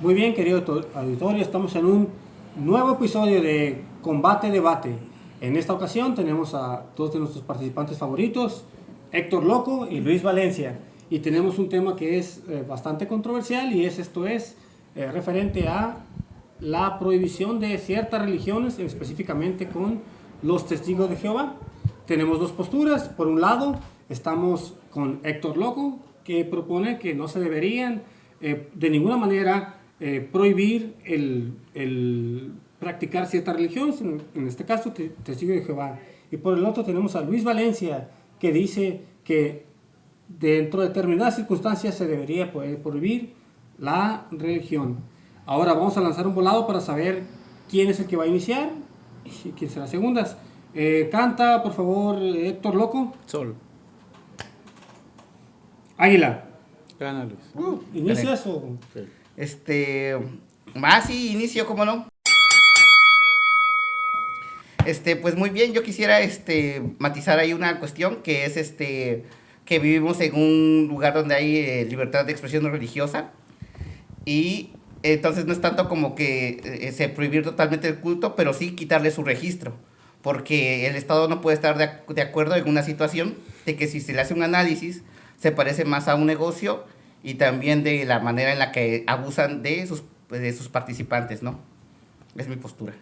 Muy bien, querido auditorio, estamos en un nuevo episodio de Combate-Debate. En esta ocasión tenemos a dos de nuestros participantes favoritos, Héctor Loco y Luis Valencia. Y tenemos un tema que es bastante controversial y es referente a la prohibición de ciertas religiones, específicamente con los testigos de Jehová. Tenemos dos posturas. Por un lado, estamos con Héctor Loco, que propone que no se deberían de ninguna manera prohibir el practicar ciertas religiones, en este caso Testigo de Jehová. Y por el otro tenemos a Luis Valencia, que dice que dentro de determinadas circunstancias se debería poder prohibir la religión. Ahora vamos a lanzar un volado para saber quién es el que va a iniciar y quién será segundas. Canta, por favor, Héctor Loco. Sol. Águila. Gana Luis. ¿Inicias o...? Sí. Más sí, inicio, ¿cómo no? Pues muy bien, yo quisiera matizar ahí una cuestión que es que vivimos en un lugar donde hay libertad de expresión religiosa y entonces no es tanto como que se prohibir totalmente el culto, pero sí quitarle su registro, porque el Estado no puede estar de acuerdo en una situación de que si se le hace un análisis se parece más a un negocio y también de la manera en la que abusan de sus participantes, ¿no? Es mi postura.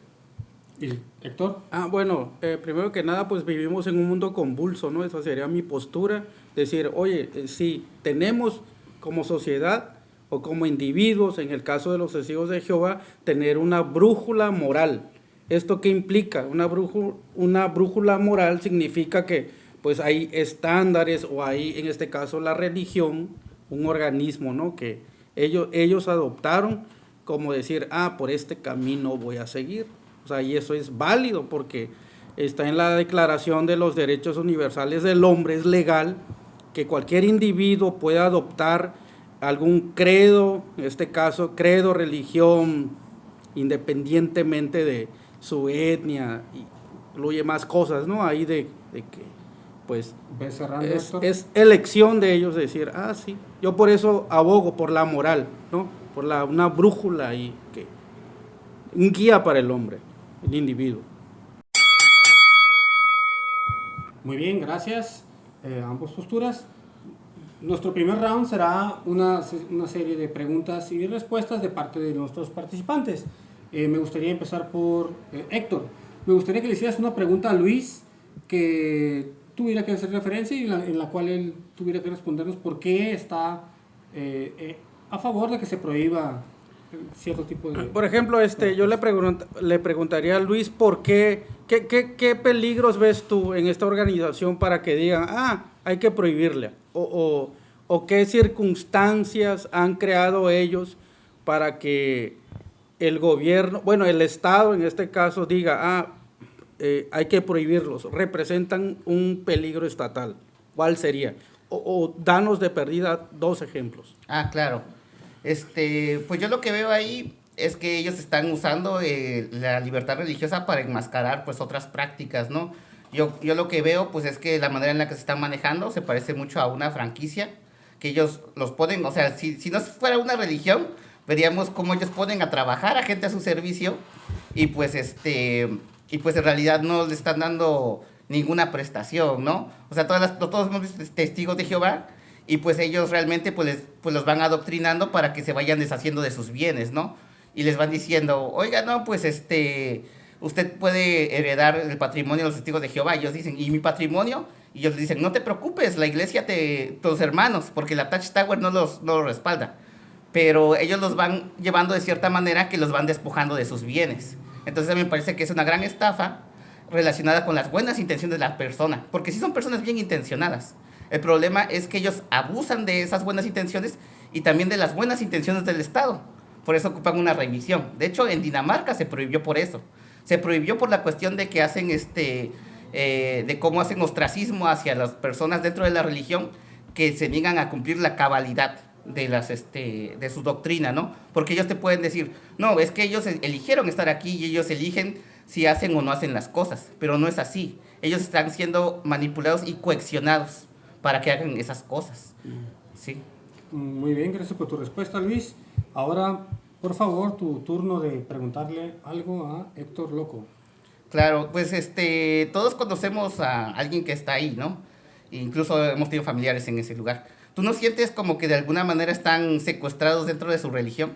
¿Y Héctor? Bueno, primero que nada, pues vivimos en un mundo convulso, ¿no? Esa sería mi postura. Decir, oye, si tenemos como sociedad o como individuos, en el caso de los testigos de Jehová, tener una brújula moral. ¿Esto qué implica? Una brújula moral significa que pues hay estándares o hay, en este caso, la religión, un organismo, ¿no? Que ellos adoptaron como decir, por este camino voy a seguir. O sea, y eso es válido porque está en la Declaración de los Derechos Universales del Hombre, es legal que cualquier individuo pueda adoptar algún credo, en este caso, credo, religión, independientemente de su etnia, incluye más cosas, ¿no? Ahí de que pues es elección de ellos decir, sí, yo por eso abogo por la moral, ¿no? Por una brújula y un guía para el hombre, el individuo. Muy bien, gracias a ambas posturas. Nuestro primer round será una serie de preguntas y respuestas de parte de nuestros participantes. Me gustaría empezar por Héctor. Me gustaría que le hicieras una pregunta a Luis que tuviera que hacer referencia y en la cual él tuviera que respondernos por qué está a favor de que se prohíba cierto tipo de... Por ejemplo, yo le preguntaría a Luis por qué peligros ves tú en esta organización para que digan, hay que prohibirla, o qué circunstancias han creado ellos para que el gobierno, el Estado en este caso diga, hay que prohibirlos, representan un peligro estatal. ¿Cuál sería? O danos de perdida 2 ejemplos. Claro. Pues yo lo que veo ahí es que ellos están usando la libertad religiosa para enmascarar pues otras prácticas, ¿no? Yo lo que veo pues es que la manera en la que se están manejando se parece mucho a una franquicia, que ellos los ponen, o sea, si no fuera una religión, veríamos cómo ellos ponen a trabajar a gente a su servicio y pues en realidad no le están dando ninguna prestación, ¿no? O sea, todos hemos visto testigos de Jehová y pues ellos realmente pues los van adoctrinando para que se vayan deshaciendo de sus bienes, ¿no? Y les van diciendo, oiga, no, pues usted puede heredar el patrimonio de los testigos de Jehová. Y ellos dicen, ¿y mi patrimonio? Y ellos dicen, no te preocupes, la iglesia tus hermanos, porque la Touchtower no los respalda. Pero ellos los van llevando de cierta manera que los van despojando de sus bienes. Entonces a mí me parece que es una gran estafa relacionada con las buenas intenciones de la persona, porque sí son personas bien intencionadas. El problema es que ellos abusan de esas buenas intenciones y también de las buenas intenciones del Estado. Por eso ocupan una revisión. De hecho, en Dinamarca se prohibió por eso. Se prohibió por la cuestión de que hacen de cómo hacen ostracismo hacia las personas dentro de la religión que se niegan a cumplir la cabalidad de su doctrina, ¿no? Porque ellos te pueden decir, no, es que ellos eligieron estar aquí y ellos eligen si hacen o no hacen las cosas, pero no es así. Ellos están siendo manipulados y coaccionados para que hagan esas cosas. Sí. Muy bien, gracias por tu respuesta, Luis. Ahora Por favor, tu turno de preguntarle algo a Héctor Loco. Claro, pues todos conocemos a alguien que está ahí, ¿no? Incluso hemos tenido familiares en ese lugar. ¿Tú no sientes como que de alguna manera están secuestrados dentro de su religión?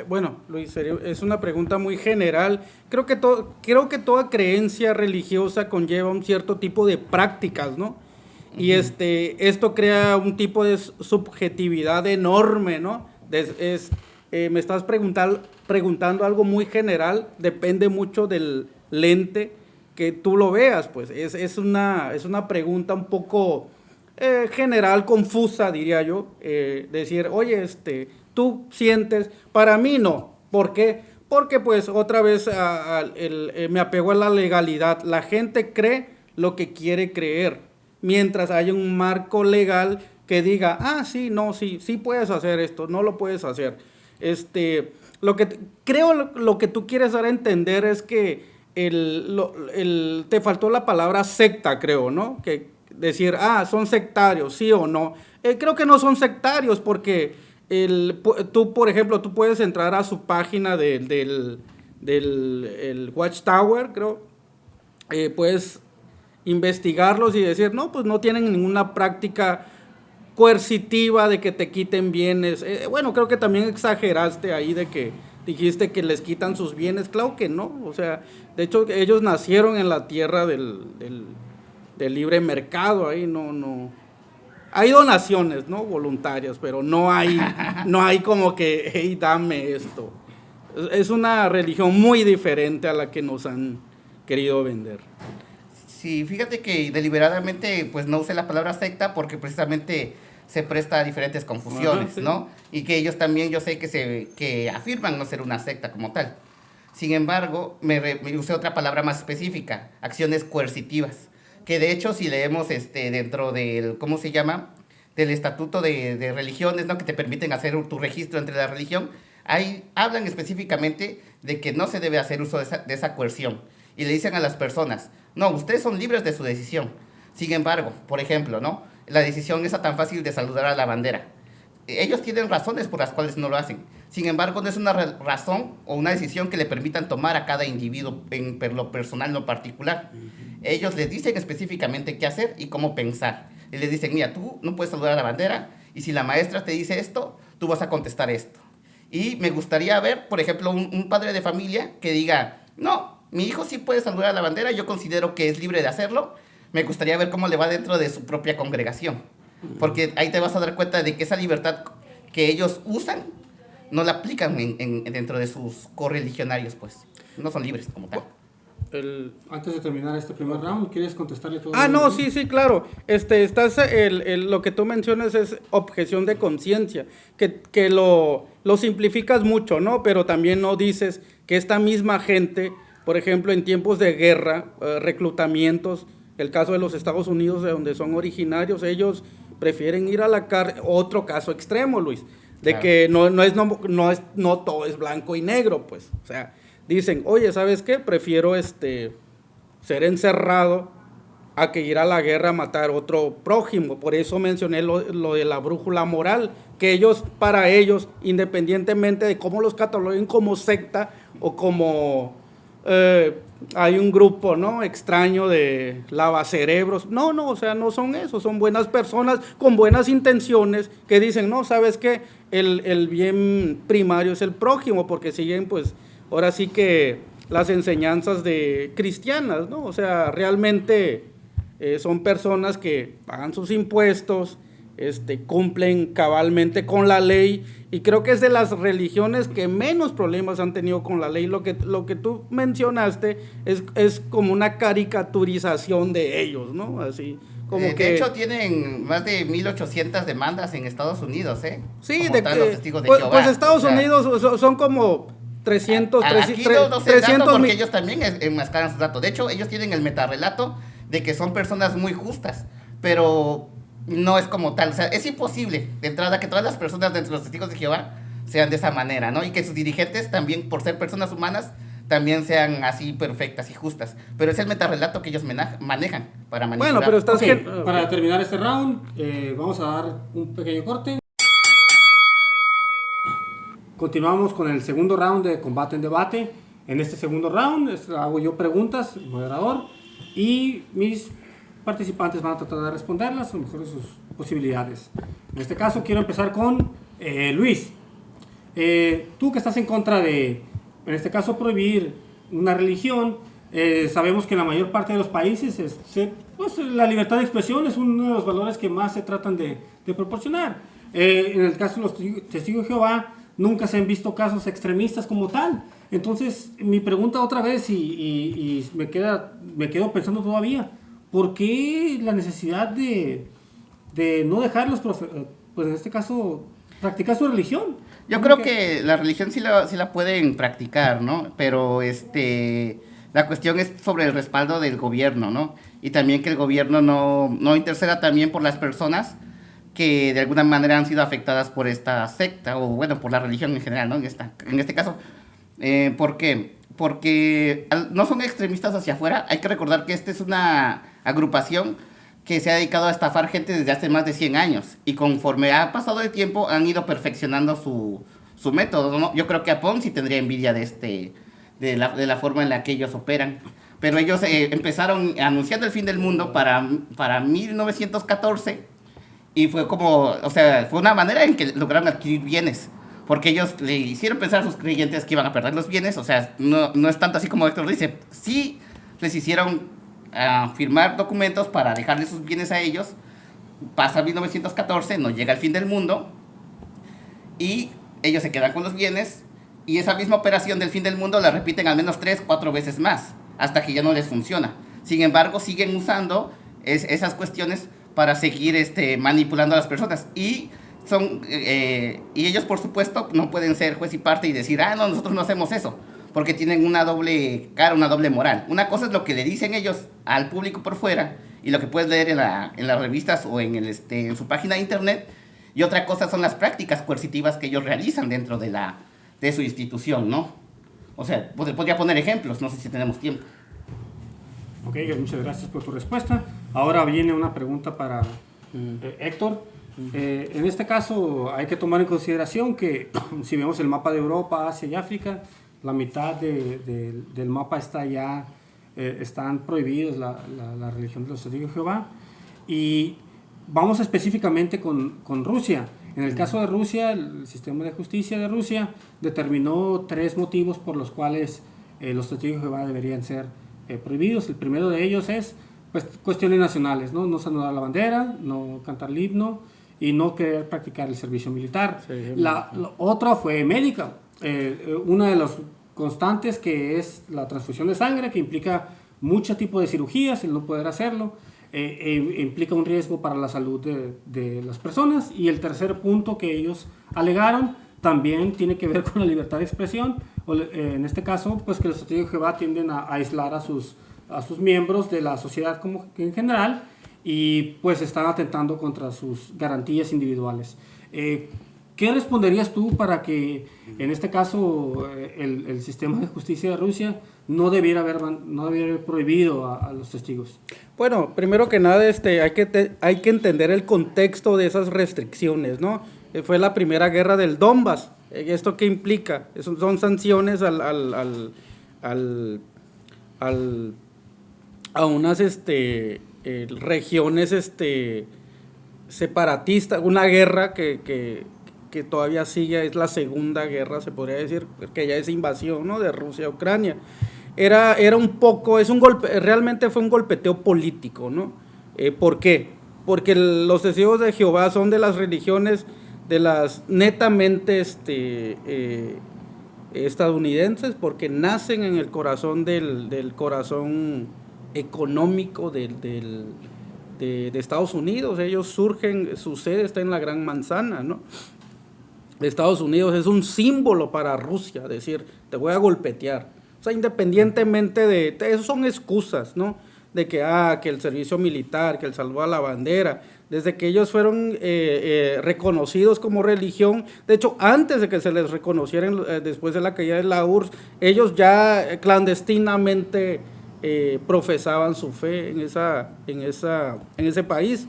Bueno, Luis, es una pregunta muy general. Creo que toda creencia religiosa conlleva un cierto tipo de prácticas, ¿no? Y esto crea un tipo de subjetividad enorme, ¿no? Me estás preguntando algo muy general, depende mucho del lente que tú lo veas, pues. Es una pregunta un poco general, confusa, diría yo. Decir, oye, tú sientes, para mí no. ¿Por qué? Porque pues otra vez me apego a la legalidad. La gente cree lo que quiere creer, mientras haya un marco legal que diga, sí, no, sí puedes hacer esto, no lo puedes hacer. Lo que tú quieres dar a entender es que te faltó la palabra secta, creo, ¿no? Que decir, son sectarios, sí o no. Creo que no son sectarios porque tú, por ejemplo, tú puedes entrar a su página del Watchtower, creo. Puedes investigarlos y decir, no, pues no tienen ninguna práctica coercitiva de que te quiten bienes. Bueno, creo que también exageraste ahí de que dijiste que les quitan sus bienes. Claro que no. O sea, de hecho, ellos nacieron en la tierra del libre mercado. Ahí no. Hay donaciones, ¿no? Voluntarias, pero no hay como que, hey, dame esto. Es una religión muy diferente a la que nos han querido vender. Sí, fíjate que deliberadamente pues no usé la palabra secta porque precisamente se presta a diferentes confusiones, sí, ¿no? Y que ellos también, yo sé que afirman no ser una secta como tal. Sin embargo, me usé otra palabra más específica, acciones coercitivas, que de hecho si leemos dentro del, ¿cómo se llama? Del estatuto de religiones, ¿no? Que te permiten hacer tu registro entre la religión, ahí hablan específicamente de que no se debe hacer uso de esa coerción. Y le dicen a las personas, no, ustedes son libres de su decisión. Sin embargo, por ejemplo, ¿no? La decisión esa tan fácil de saludar a la bandera. Ellos tienen razones por las cuales no lo hacen. Sin embargo, no es una razón o una decisión que le permitan tomar a cada individuo en lo personal, en lo particular. Ellos les dicen específicamente qué hacer y cómo pensar. Y les dicen, mira, tú no puedes saludar a la bandera y si la maestra te dice esto, tú vas a contestar esto. Y me gustaría ver, por ejemplo, un padre de familia que diga, no, mi hijo sí puede saludar a la bandera, yo considero que es libre de hacerlo. Me gustaría ver cómo le va dentro de su propia congregación. Porque ahí te vas a dar cuenta de que esa libertad que ellos usan no la aplican dentro de sus correligionarios, pues. No son libres como tal. Antes de terminar este primer round, ¿quieres contestarle todo? No, sí, claro. Lo que tú mencionas es objeción de conciencia, que lo simplificas mucho, ¿no? Pero también no dices que esta misma gente, por ejemplo, en tiempos de guerra, reclutamientos, el caso de los Estados Unidos, de donde son originarios, ellos prefieren ir a la cárcel. Otro caso extremo, Luis, de claro, que no todo es blanco y negro, pues. O sea, dicen, oye, ¿sabes qué? Prefiero ser encerrado a que ir a la guerra a matar otro prójimo. Por eso mencioné lo de la brújula moral, que para ellos, independientemente de cómo los cataloguen como secta o como hay un grupo, ¿no?, extraño de lavacerebros. No, o sea, no son eso, son buenas personas con buenas intenciones que dicen, no, ¿sabes qué? El bien primario es el prójimo, porque siguen, pues, ahora sí que las enseñanzas de cristianas, ¿no? O sea, realmente son personas que pagan sus impuestos, cumplen cabalmente con la ley, y creo que es de las religiones que menos problemas han tenido con la ley. Lo que tú mencionaste es como una caricaturización de ellos, ¿no? Así como de hecho, tienen más de 1,800 demandas en Estados Unidos, ¿eh? Sí, como tal, los testigos de pues, Jehová. pues Estados Unidos son como 300, aquí no sé 300 porque ellos también enmascaran sus datos. De hecho, ellos tienen el metarrelato de que son personas muy justas, pero no es como tal. O sea, es imposible de entrada que todas las personas dentro de los testigos de Jehová sean de esa manera, ¿no? Y que sus dirigentes también, por ser personas humanas, también sean así perfectas y justas. Pero es el metarrelato que ellos manejan para manipular. Bueno, pero estás para terminar este round, vamos a dar un pequeño corte. continuamos con el segundo round de combate en debate. En este segundo round hago yo preguntas, moderador, y mis participantes van a tratar de responderlas a lo mejor de sus posibilidades. En este caso quiero empezar con Luis. Tú que estás en contra de, en este caso, prohibir una religión, sabemos que en la mayor parte de los países pues, la libertad de expresión es uno de los valores que más se tratan de proporcionar. En el caso de los testigos de Jehová, nunca se han visto casos extremistas como tal. Entonces, mi pregunta otra vez, y me quedo pensando todavía, ¿por qué la necesidad de no dejarlos, pues en este caso, practicar su religión? Yo creo que la religión sí la pueden practicar, ¿no? Pero la cuestión es sobre el respaldo del gobierno, ¿no? Y también que el gobierno no interceda también por las personas que de alguna manera han sido afectadas por esta secta, o bueno, por la religión en general, ¿no? En este caso, ¿por qué? Porque no son extremistas hacia afuera. Hay que recordar que esta es una agrupación que se ha dedicado a estafar gente desde hace más de 100 años. Y conforme ha pasado el tiempo, han ido perfeccionando su método, ¿no? Yo creo que a Ponzi tendría envidia de la forma en la que ellos operan. Pero ellos empezaron anunciando el fin del mundo para 1914, y fue como, o sea, fue una manera en que lograron adquirir bienes. Porque ellos le hicieron pensar a sus creyentes que iban a perder los bienes. O sea, no es tanto así como Héctor dice. Sí les hicieron firmar documentos para dejarle sus bienes a ellos. Pasa 1914, no llega el fin del mundo, y ellos se quedan con los bienes, y esa misma operación del fin del mundo la repiten al menos 3-4 veces más, hasta que ya no les funciona. Sin embargo, siguen usando esas cuestiones para seguir manipulando a las personas, y ellos, por supuesto, no pueden ser juez y parte y decir, no, nosotros no hacemos eso, porque tienen una doble cara, una doble moral. Una cosa es lo que le dicen ellos al público por fuera, y lo que puedes leer en las revistas o en su página de internet, y otra cosa son las prácticas coercitivas que ellos realizan dentro de su institución, ¿no? O sea, podría poner ejemplos, no sé si tenemos tiempo. Ok, muchas gracias por tu respuesta. Ahora viene una pregunta para Héctor. En este caso hay que tomar en consideración que si vemos el mapa de Europa, Asia y África, la mitad del mapa están prohibidos la religión de los testigos de Jehová. Y vamos específicamente con Rusia. En el caso de Rusia, el sistema de justicia de Rusia determinó 3 motivos por los cuales los testigos de Jehová deberían ser prohibidos. El primero de ellos es pues, cuestiones nacionales, no saludar la bandera, no cantar el himno y no querer practicar el servicio militar. Sí, la otra fue médica. Una de las constantes que es la transfusión de sangre, que implica mucho tipo de cirugías, el no poder hacerlo, implica un riesgo para la salud de las personas. Y el tercer punto que ellos alegaron también tiene que ver con la libertad de expresión. En este caso, pues que los testigos de Jehová tienden a aislar a sus miembros de la sociedad como en general, y pues están atentando contra sus garantías individuales. ¿Qué responderías tú para que en este caso el sistema de justicia de Rusia no debiera haber prohibido a los testigos? Bueno, primero que nada hay que entender el contexto de esas restricciones, ¿no? Fue la primera guerra del Donbass. ¿Esto qué implica? Son sanciones a unas regiones separatistas, una guerra que todavía sigue, es la segunda guerra, se podría decir, que ya es invasión, ¿no?, de Rusia a Ucrania. Era un poco, realmente fue un golpeteo político, ¿no? ¿Por qué? Porque los testigos de Jehová son de las religiones, de las netamente estadounidenses, porque nacen en el corazón del corazón económico de Estados Unidos. Ellos surgen, su sede está en la Gran Manzana, ¿no? De Estados Unidos es un símbolo para Rusia, decir, te voy a golpetear. O sea, independientemente de eso, son excusas, ¿no? De que el servicio militar, que el salvo a la bandera, desde que ellos fueron reconocidos como religión, de hecho, antes de que se les reconocieran, después de la caída de la URSS, ellos ya clandestinamente profesaban su fe en ese país.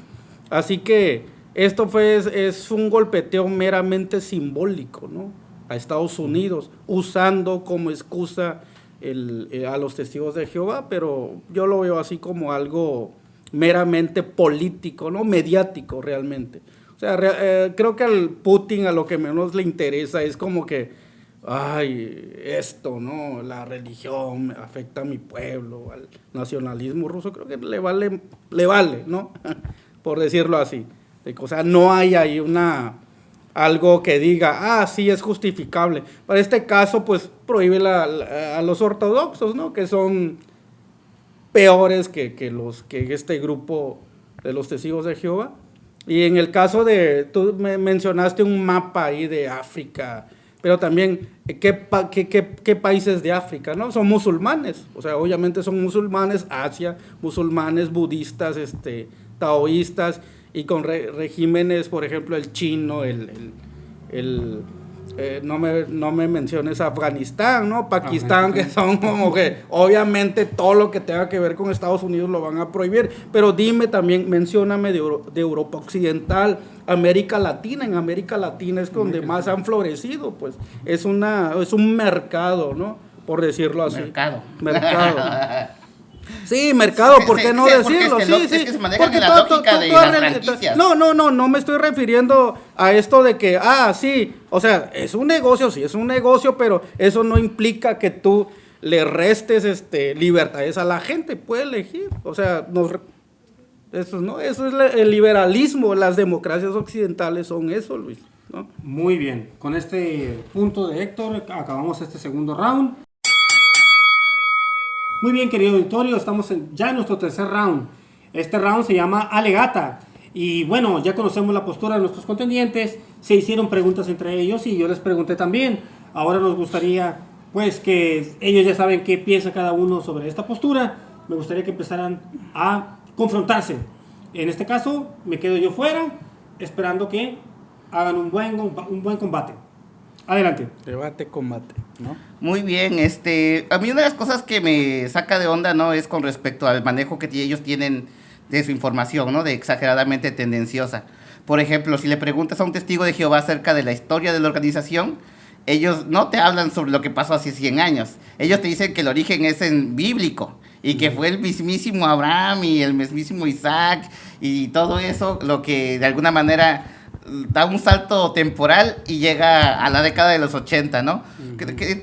Así que esto es un golpeteo meramente simbólico, ¿no? a Estados Unidos, usando como excusa a los testigos de Jehová, pero yo lo veo así como algo meramente político, ¿no? Mediático realmente. O sea, creo que al Putin a lo que menos le interesa es como que, ay, esto, ¿no? La religión afecta a mi pueblo, al nacionalismo ruso, creo que le vale, ¿no? Por decirlo así. O sea, no hay ahí algo que diga, sí es justificable. Para este caso, pues prohíbe a los ortodoxos, ¿no? Que son peores que este grupo de los testigos de Jehová. Y en el caso tú me mencionaste un mapa ahí de África, pero también, ¿qué países de África, no? Son musulmanes, o sea, obviamente son musulmanes, Asia, musulmanes, budistas, taoístas, y con regímenes, por ejemplo, el chino, no me menciones Afganistán, ¿no? Pakistán, que son como que obviamente todo lo que tenga que ver con Estados Unidos lo van a prohibir, pero dime también, mencióname de Europa Occidental, América Latina. En América Latina es donde más han florecido, pues es un mercado, ¿no? Por decirlo así. Mercado. Sí, mercado, ¿por qué no decirlo? Sí. Es que se manejan en la lógica de las franquicias. No me estoy refiriendo a esto de que, sí, o sea, es un negocio, sí, es un negocio, pero eso no implica que tú le restes libertades a la gente, puede elegir, o sea, eso es el liberalismo, las democracias occidentales son eso, Luis, ¿no? Muy bien, con este punto de Héctor acabamos este segundo round. Muy bien, querido auditorio, estamos ya en nuestro tercer round. Este round se llama Alegata. Y bueno, ya conocemos la postura de nuestros contendientes, se hicieron preguntas entre ellos y yo les pregunté también. Ahora nos gustaría, pues, que ellos ya saben qué piensa cada uno sobre esta postura. Me gustaría que empezaran a confrontarse. En este caso, me quedo yo fuera, esperando que hagan un buen combate. Adelante. Debate, combate, ¿no? Muy bien, a mí una de las cosas que me saca de onda, ¿no? Es con respecto al manejo que ellos tienen de su información, ¿no? De exageradamente tendenciosa. Por ejemplo, si le preguntas a un testigo de Jehová acerca de la historia de la organización, ellos no te hablan sobre lo que pasó hace 100 años. Ellos te dicen que el origen es bíblico y que fue el mismísimo Abraham y el mismísimo Isaac y todo eso, lo que de alguna manera da un salto temporal y llega a la década de los 80, ¿no?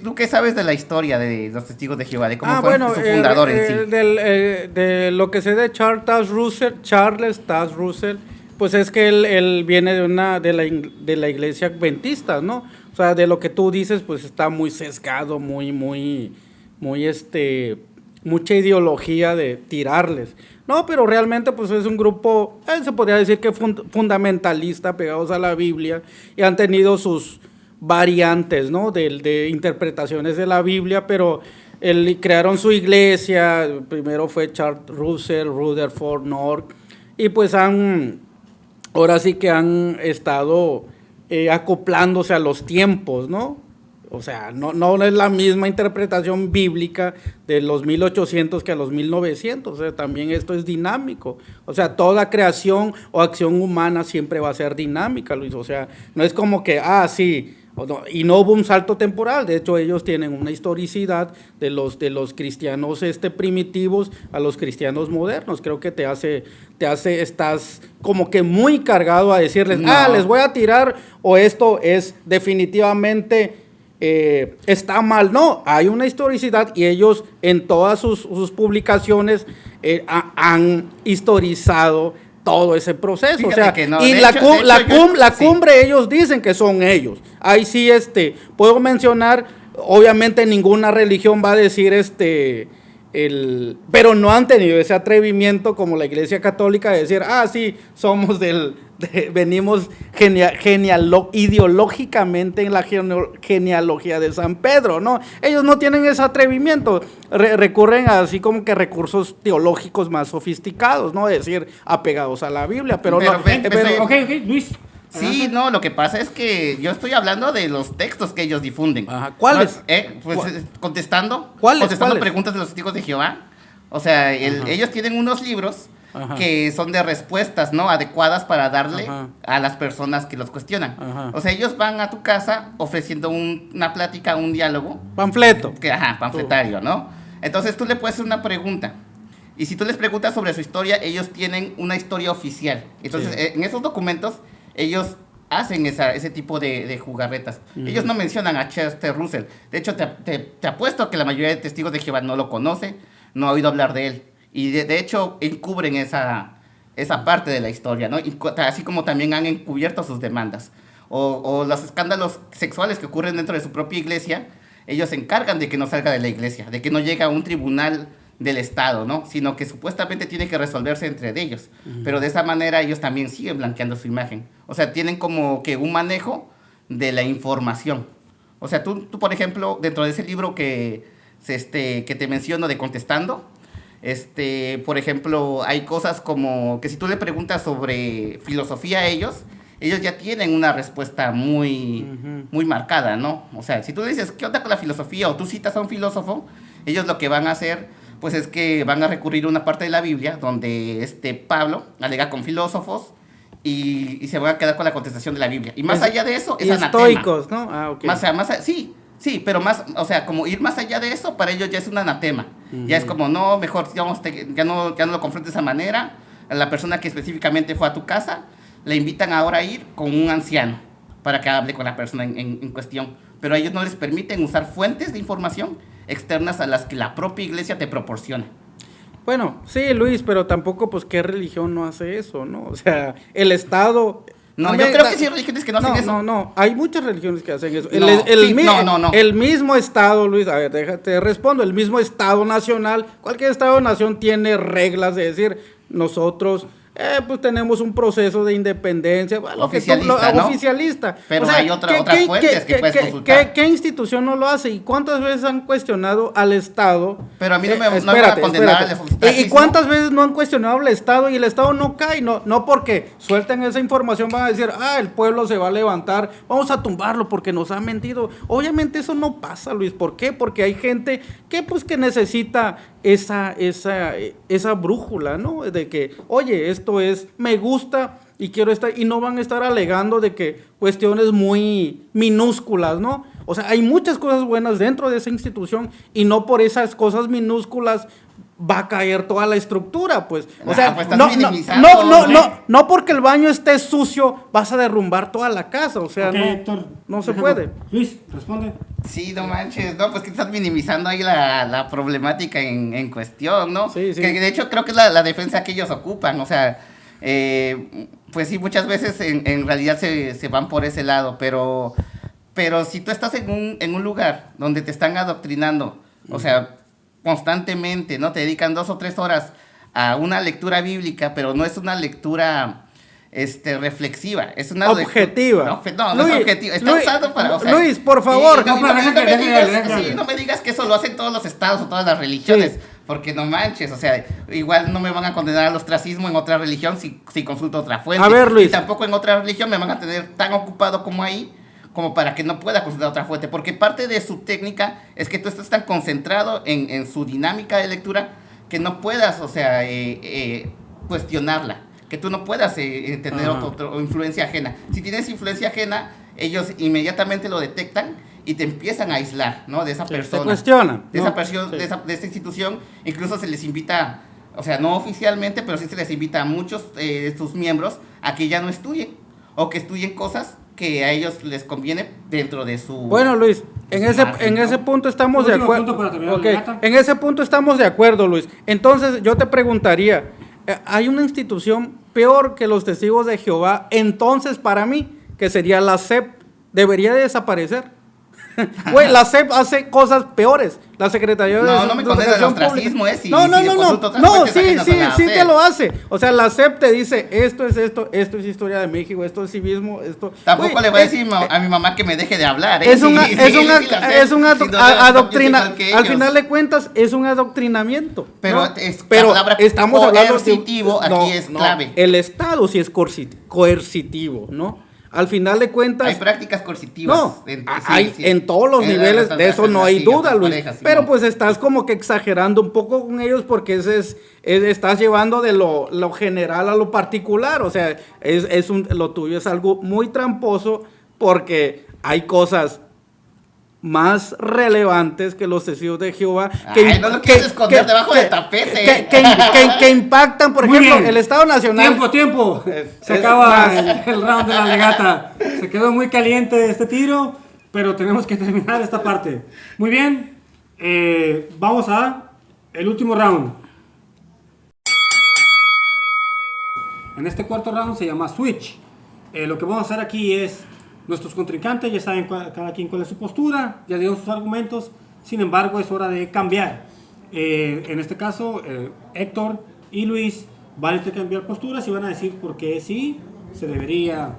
¿Tú qué sabes de la historia de los testigos de Jehová? De cómo fue su fundador en sí. De lo que sé de Charles Taze Russell, pues es que él viene de la iglesia adventista, ¿no? O sea, de lo que tú dices, pues está muy sesgado, mucha ideología de tirarles. No, pero realmente pues es un grupo, se podría decir que fundamentalista, pegados a la Biblia, y han tenido sus variantes, ¿no? De interpretaciones de la Biblia, pero crearon su iglesia, primero fue Charles Russell, Rutherford North, y pues ahora sí que han estado acoplándose a los tiempos, ¿no? O sea, no es la misma interpretación bíblica de los 1800 que a los 1900. O sea, también esto es dinámico. O sea, toda creación o acción humana siempre va a ser dinámica, Luis. O sea, no es como que, sí, y no hubo un salto temporal. De hecho, ellos tienen una historicidad de los cristianos primitivos a los cristianos modernos. Creo que estás como que muy cargado a decirles, les voy a tirar, o esto es definitivamente está mal. No, hay una historicidad y ellos en todas sus publicaciones han historizado todo ese proceso. Fíjate, o sea, que no. Y la cumbre ellos dicen que son ellos. Ahí sí puedo mencionar, obviamente ninguna religión va a decir pero no han tenido ese atrevimiento como la Iglesia Católica de decir, sí, somos venimos ideológicamente en la genealogía de San Pedro, ¿no? Ellos no tienen ese atrevimiento, recurren así como que recursos teológicos más sofisticados, ¿no? Es decir, apegados a la Biblia, pero no. Ok, Luis. Sí, no, lo que pasa es que yo estoy hablando de los textos que ellos difunden. Ajá, ¿cuáles? Contestando ¿Cuáles? preguntas de los testigos de Jehová. O sea, ellos tienen unos libros Ajá. que son de respuestas, ¿no? Adecuadas para darle Ajá. a las personas que los cuestionan. Ajá. O sea, ellos van a tu casa ofreciendo una plática, un diálogo, Panfleto. panfletario, ¿no? Entonces tú le puedes hacer una pregunta. Y si tú les preguntas sobre su historia, ellos tienen una historia oficial. Entonces, Sí. en esos documentos, ellos hacen ese tipo de jugarretas. Ellos no mencionan a Chester Russell. De hecho, te apuesto que la mayoría de testigos de Jehová no lo conoce, no ha oído hablar de él. Y de hecho, encubren esa parte de la historia, ¿no? Y así como también han encubierto sus demandas. O los escándalos sexuales que ocurren dentro de su propia iglesia, ellos se encargan de que no salga de la iglesia, de que no llegue a un tribunal del Estado, ¿no? Sino que supuestamente tiene que resolverse entre ellos. Pero de esa manera ellos también siguen blanqueando su imagen. O sea, tienen como que un manejo de la información. O sea, tú por ejemplo, dentro de ese libro que te menciono de Contestando, por ejemplo, hay cosas como que si tú le preguntas sobre filosofía a ellos ya tienen una respuesta muy marcada, ¿no? O sea, si tú le dices, ¿qué onda con la filosofía? O tú citas a un filósofo, ellos lo que van a hacer pues es que van a recurrir a una parte de la Biblia donde Pablo alega con filósofos y se van a quedar con la contestación de la Biblia. Y más allá de eso, es anatema. Estoicos, ¿no? Ah, ok. Sí, pero más, o sea, como ir más allá de eso, para ellos ya es un anatema. Ya es como, no, mejor ya no lo confrontes de esa manera. A la persona que específicamente fue a tu casa, le invitan ahora a ir con un anciano para que hable con la persona en cuestión. Pero a ellos no les permiten usar fuentes de información externas a las que la propia iglesia te proporciona. Bueno, sí, Luis, pero tampoco, pues, ¿qué religión no hace eso, no? O sea, el Estado... No, yo creo que sí hay religiones que no hacen eso. No, hay muchas religiones que hacen eso. No. El mismo Estado, Luis, a ver, déjate, respondo, el mismo Estado nacional, cualquier Estado nación tiene reglas de decir, nosotros... pues tenemos un proceso de independencia, oficialista. Pero hay otras fuentes que puedes consultar. ¿Qué institución no lo hace? ¿Y cuántas veces han cuestionado al Estado? Pero a mí no me van a condenar al oficialismo. ¿Y cuántas veces no han cuestionado al Estado y el Estado no cae? No porque suelten esa información van a decir, el pueblo se va a levantar, vamos a tumbarlo porque nos ha mentido. Obviamente eso no pasa, Luis. ¿Por qué? Porque hay gente que necesita esa brújula, ¿no? De que, oye, esto es, me gusta y quiero estar, y no van a estar alegando de que cuestiones muy minúsculas, ¿no? O sea, hay muchas cosas buenas dentro de esa institución y no por esas cosas minúsculas va a caer toda la estructura, pues. O sea, pues no porque el baño esté sucio vas a derrumbar toda la casa, o sea, Héctor, no se puede. Luis, responde. Sí, no manches, no, pues que estás minimizando ahí la problemática en cuestión, ¿no? Sí. Que de hecho creo que es la defensa que ellos ocupan, o sea, pues sí, muchas veces en realidad se van por ese lado, pero si tú estás en un lugar donde te están adoctrinando, o sea, constantemente, ¿no? Te dedican 2 o 3 horas a una lectura bíblica, pero no es una lectura reflexiva, es una objetiva. No es objetiva, está usado para, o sea, Luis, por favor, no me digas que eso lo hacen todos los estados o todas las religiones, sí. Porque no manches, o sea, igual no me van a condenar al ostracismo en otra religión si consulto otra fuente. A ver, Luis. Y tampoco en otra religión me van a tener tan ocupado como ahí, como para que no pueda consultar otra fuente, porque parte de su técnica es que tú estás tan concentrado en su dinámica de lectura que no puedas, o sea, cuestionarla, que tú no puedas tener otra influencia ajena. Si tienes influencia ajena, ellos inmediatamente lo detectan y te empiezan a aislar, ¿no? De esa persona. Te cuestionan. De esa persona, sí. de esta institución, incluso se les invita, o sea, no oficialmente, pero sí se les invita a muchos de sus miembros a que ya no estudien, o que estudien cosas que a ellos les conviene dentro de su... Bueno, Luis, en ese punto estamos de acuerdo. En ese punto estamos de acuerdo, Luis. Entonces, yo te preguntaría, ¿hay una institución peor que los testigos de Jehová? Entonces, para mí, que sería la SEP, ¿debería de desaparecer? Güey, la SEP hace cosas peores. La Secretaría de No me condenas el ostracismo, sí te lo hace. O sea, la SEP te dice, esto es historia de México, esto es civismo, esto... Tampoco le voy a decir a mi mamá que me deje de hablar, Es una adoctrina, al final de cuentas, es un adoctrinamiento. Pero, ¿no? Pero estamos hablando coercitivo, aquí es clave. El Estado sí es coercitivo, ¿no? al final de cuentas... Hay prácticas coercitivas. No, en todos los niveles, de eso no hay duda, Luis. Parejas, pero ¿no? pues estás como que exagerando un poco con ellos porque estás llevando de lo general a lo particular. O sea, lo tuyo es algo muy tramposo porque hay cosas más relevantes que los testigos de Jehová No lo quieres esconder debajo del tapete. que impactan, por Muy ejemplo, bien. el Estado Nacional. Tiempo. Se es acaba más. el round de la legata. Se quedó muy caliente este tiro, pero tenemos que terminar esta parte. Muy bien. Vamos a el último round. En este cuarto round se llama Switch. Lo que vamos a hacer aquí es, nuestros contrincantes ya saben cada quien cuál es su postura, ya dieron sus argumentos, sin embargo es hora de cambiar. En este caso, Héctor y Luis van a intercambiar posturas y van a decir por qué sí se debería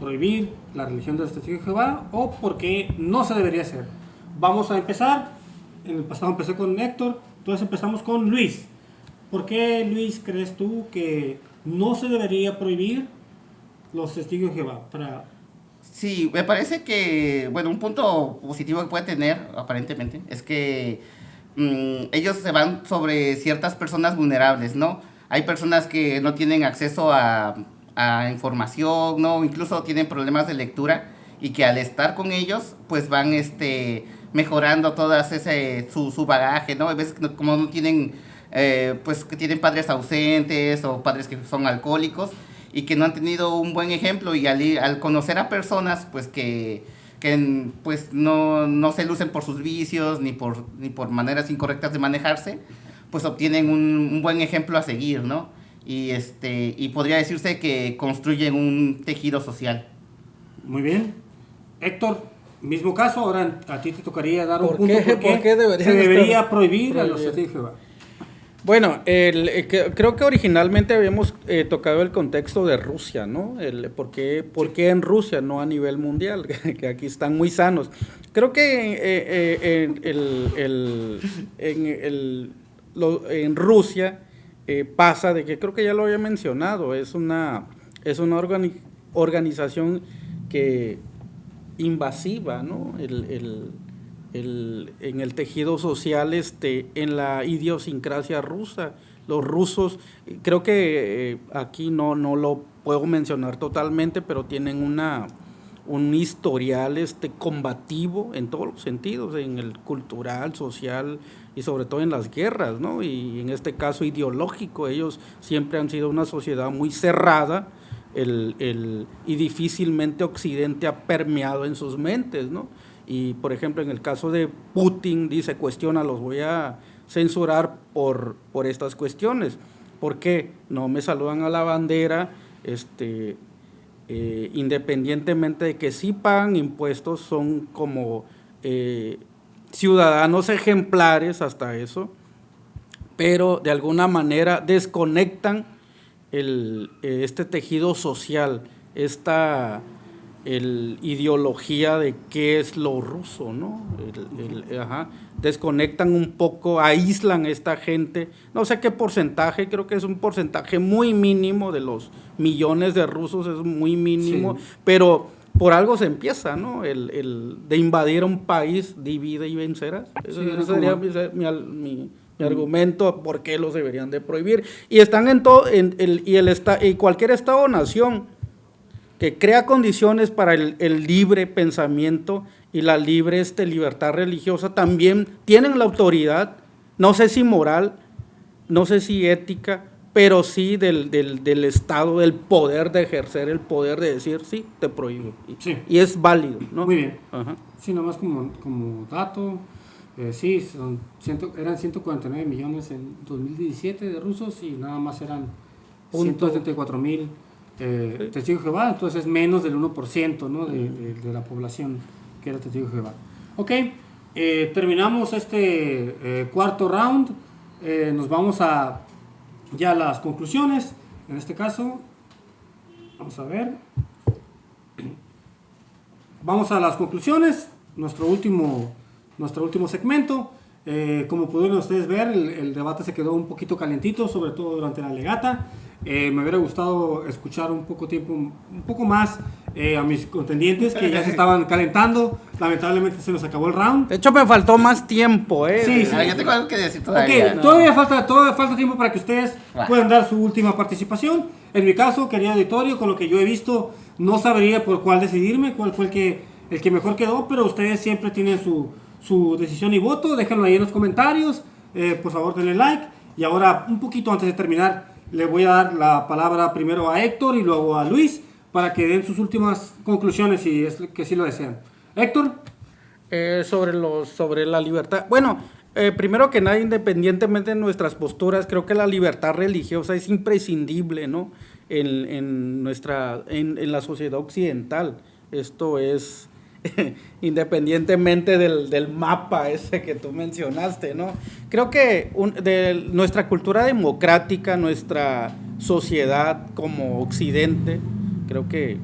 prohibir la religión de los testigos de Jehová o por qué no se debería hacer. Vamos a empezar. En el pasado empecé con Héctor, entonces empezamos con Luis. ¿Por qué, Luis, crees tú que no se debería prohibir los testigos de Jehová? Sí, me parece que, bueno, un punto positivo que puede tener, aparentemente, es que ellos se van sobre ciertas personas vulnerables, ¿no? Hay personas que no tienen acceso a información, ¿no? Incluso tienen problemas de lectura y que al estar con ellos, pues van mejorando todas su bagaje, ¿no? A veces como no tienen, pues que tienen padres ausentes o padres que son alcohólicos y que no han tenido un buen ejemplo y al conocer a personas, pues que pues no se lucen por sus vicios ni por maneras incorrectas de manejarse, pues obtienen un buen ejemplo a seguir, ¿no? Y podría decirse que construyen un tejido social. Muy bien. Héctor, mismo caso, ahora a ti te tocaría dar un ¿Por punto qué? por ¿Por qué debería se debería estar prohibir a los prohibido? testigos de Jehová. Bueno, creo que originalmente habíamos tocado el contexto de Rusia, ¿no? ¿Por qué en Rusia, no a nivel mundial? Que aquí están muy sanos. Creo que en Rusia pasa de que, creo que ya lo había mencionado, es una organización que invasiva, ¿no? En el tejido social, en la idiosincrasia rusa. Los rusos, creo que aquí no lo puedo mencionar totalmente, pero tienen un historial combativo en todos los sentidos, en el cultural, social y sobre todo en las guerras, ¿no? Y en este caso ideológico. Ellos siempre han sido una sociedad muy cerrada y difícilmente Occidente ha permeado en sus mentes, ¿no? Y, por ejemplo, en el caso de Putin, dice, cuestiona, los voy a censurar por estas cuestiones. ¿Por qué? No me saludan a la bandera, independientemente de que sí pagan impuestos, son como ciudadanos ejemplares hasta eso, pero de alguna manera desconectan este tejido social, ideología de qué es lo ruso, ¿no? Desconectan un poco, aíslan a esta gente, no sé qué porcentaje, creo que es un porcentaje muy mínimo de los millones de rusos, es muy mínimo, sí. Pero por algo se empieza, ¿no? De invadir un país, divide y vencerás. Ese sería mi argumento por qué los deberían de prohibir. Y están en todo, y cualquier estado o nación que crea condiciones para el libre pensamiento y la libre libertad religiosa, también tienen la autoridad, no sé si moral, no sé si ética, pero sí del Estado, del poder de ejercer el poder de decir, sí, te prohíbo. Sí. Y es válido, ¿no? Muy bien. Ajá. Sí, nomás como dato, sí, eran 149 millones en 2017 de rusos y nada más eran 174,000 testigos de Jehová, entonces es menos del 1%, ¿no? de la población que era testigo de Jehová. Ok, terminamos este cuarto round, nos vamos a ya las conclusiones. En este caso, vamos a ver, vamos a las conclusiones, nuestro último segmento. Como pudieron ustedes ver, el debate se quedó un poquito calentito, sobre todo durante la legata. Me hubiera gustado escuchar un poco más a mis contendientes que ya se estaban calentando. Lamentablemente se nos acabó el round. De hecho, me faltó más tiempo, ¿eh? Sí, sí. Yo tengo algo que decir todavía. Ok, todavía falta tiempo para que ustedes puedan dar su última participación. En mi caso, querido auditorio, con lo que yo he visto, no sabría por cuál decidirme, cuál fue el que mejor quedó, pero ustedes siempre tienen su decisión y voto. Déjenlo ahí en los comentarios. Por favor, denle like. Y ahora, un poquito antes de terminar, le voy a dar la palabra primero a Héctor y luego a Luis para que den sus últimas conclusiones, si es que sí lo desean. Héctor. Sobre la libertad. Bueno, primero que nada, independientemente de nuestras posturas, creo que la libertad religiosa es imprescindible, ¿no? En la sociedad occidental. Esto es independientemente del mapa ese que tú mencionaste, ¿no? Creo que de nuestra cultura democrática, nuestra sociedad como occidente, creo que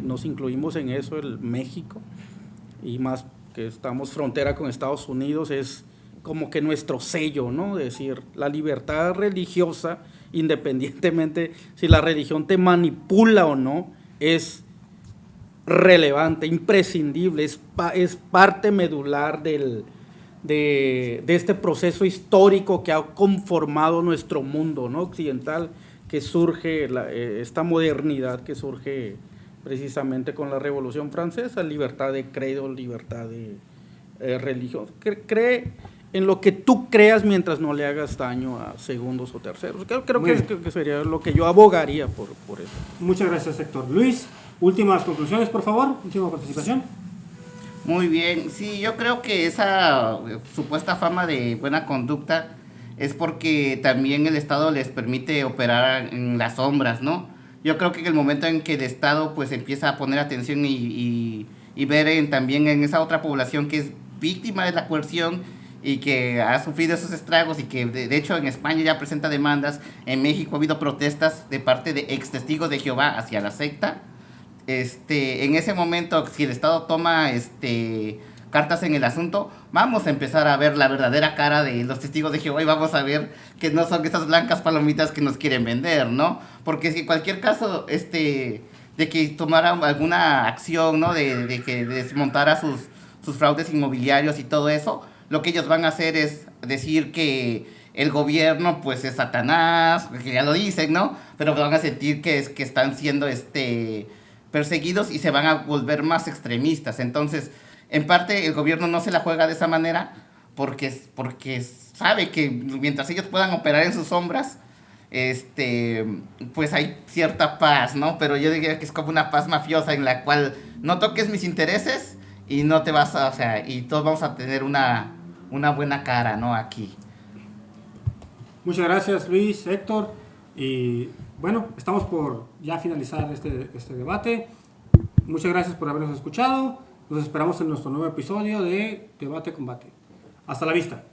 nos incluimos en eso, el México, y más que estamos frontera con Estados Unidos, es como que nuestro sello, ¿no? Es decir, la libertad religiosa, independientemente si la religión te manipula o no, es relevante, imprescindible, es parte medular de este proceso histórico que ha conformado nuestro mundo, ¿no? Occidental, que surge, esta modernidad que surge precisamente con la Revolución Francesa, libertad de credo, libertad de religión. Cree en lo que tú creas mientras no le hagas daño a segundos o terceros. Creo que sería lo que yo abogaría por eso. Muchas gracias, Héctor. Luis, últimas conclusiones, por favor. Última participación. Muy bien, sí, yo creo que esa supuesta fama de buena conducta es porque también el Estado les permite operar en las sombras, ¿no? Yo creo que en el momento en que el Estado pues empieza a poner atención y ver también en esa otra población que es víctima de la coerción y que ha sufrido esos estragos y que de hecho en España ya presenta demandas, en México ha habido protestas de parte de ex testigos de Jehová hacia la secta. En ese momento, si el Estado toma cartas en el asunto, vamos a empezar a ver la verdadera cara de los testigos de Jehová y vamos a ver que no son esas blancas palomitas que nos quieren vender, ¿no? Porque si en cualquier caso, de que tomara alguna acción, ¿no? De que desmontara sus fraudes inmobiliarios y todo eso, lo que ellos van a hacer es decir que el gobierno pues es Satanás, que ya lo dicen, ¿no? Pero van a sentir que están siendo perseguidos y se van a volver más extremistas. Entonces, en parte el gobierno no se la juega de esa manera porque sabe que mientras ellos puedan operar en sus sombras, pues hay cierta paz, ¿no? Pero yo diría que es como una paz mafiosa en la cual no toques mis intereses y no te vas a, y todos vamos a tener una buena cara, ¿no? Aquí. Muchas gracias, Luis, Héctor. Y bueno, estamos por ya finalizar este debate. Muchas gracias por habernos escuchado. Nos esperamos en nuestro nuevo episodio de Debate Combate. Hasta la vista.